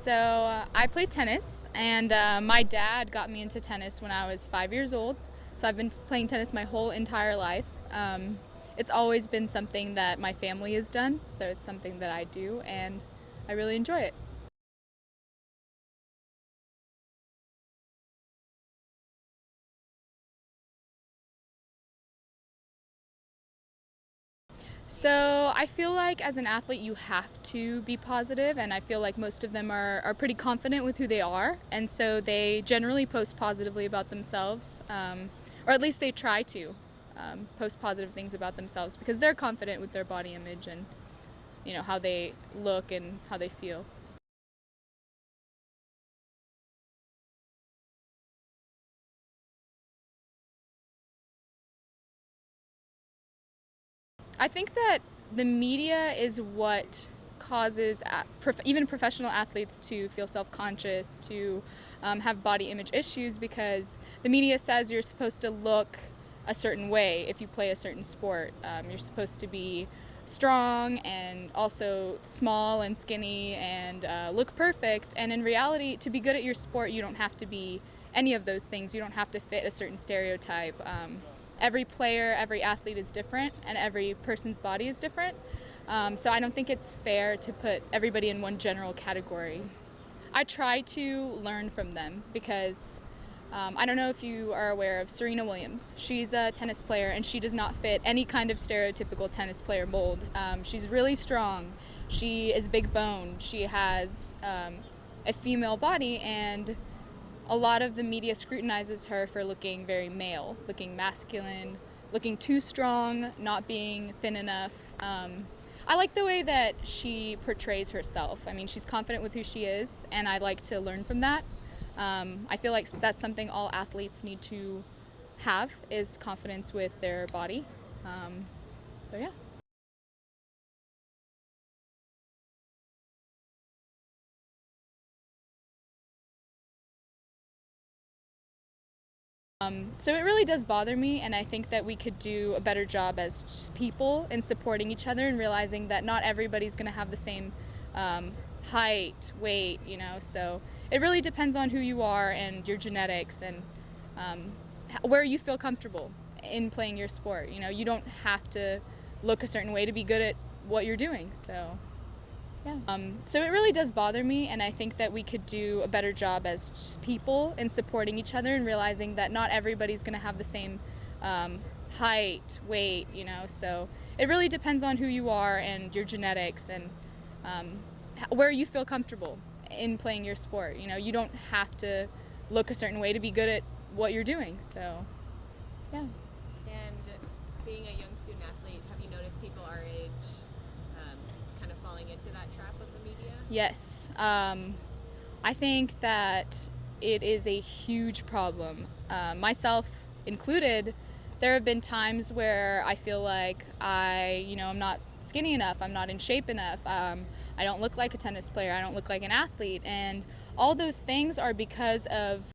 I play tennis, and my dad got me into tennis when I was 5 years old. So I've been playing tennis my whole entire life. It's always been something that my family has done, so it's something that I do, and I really enjoy it. So I feel like as an athlete, you have to be positive, and I feel like most of them are pretty confident with who they are, and so they generally post positively about themselves, or at least they try to post positive things about themselves because they're confident with their body image and how they look and how they feel. I think that the media is what causes even professional athletes to feel self-conscious, to have body image issues, because the media says you're supposed to look a certain way if you play a certain sport. You're supposed to be strong and also small and skinny and look perfect. And in reality, to be good at your sport, you don't have to be any of those things. You don't have to fit a certain stereotype. Every player, every athlete is different, and every person's body is different. So I don't think it's fair to put everybody in one general category. I try to learn from them because I don't know if you are aware of Serena Williams. She's a tennis player, and she does not fit any kind of stereotypical tennis player mold. She's really strong. She is big boned. She has a female body, and a lot of the media scrutinizes her for looking very male, looking masculine, looking too strong, not being thin enough. I like the way that she portrays herself. I mean, she's confident with who she is, and I like to learn from that. I feel like that's something all athletes need to have, is confidence with their body. So yeah. So it really does bother me, and I think that we could do a better job as just people in supporting each other and realizing that not everybody's going to have the same height, weight, So it really depends on who you are and your genetics and um, where you feel comfortable in playing your sport. You don't have to look a certain way to be good at what you're doing. So yeah. So it really does bother me, and I think that we could do a better job as just people in supporting each other and realizing that not everybody's going to have the same height, weight, So it really depends on who you are and your genetics and where you feel comfortable in playing your sport. You don't have to look a certain way to be good at what you're doing. So yeah. And being a young student athlete, have you noticed people our age kind of falling into that trap of the media? Yes. I think that it is a huge problem. Myself included, there have been times where I feel like I'm not skinny enough, I'm not in shape enough, I don't look like a tennis player, I don't look like an athlete, and all those things are because of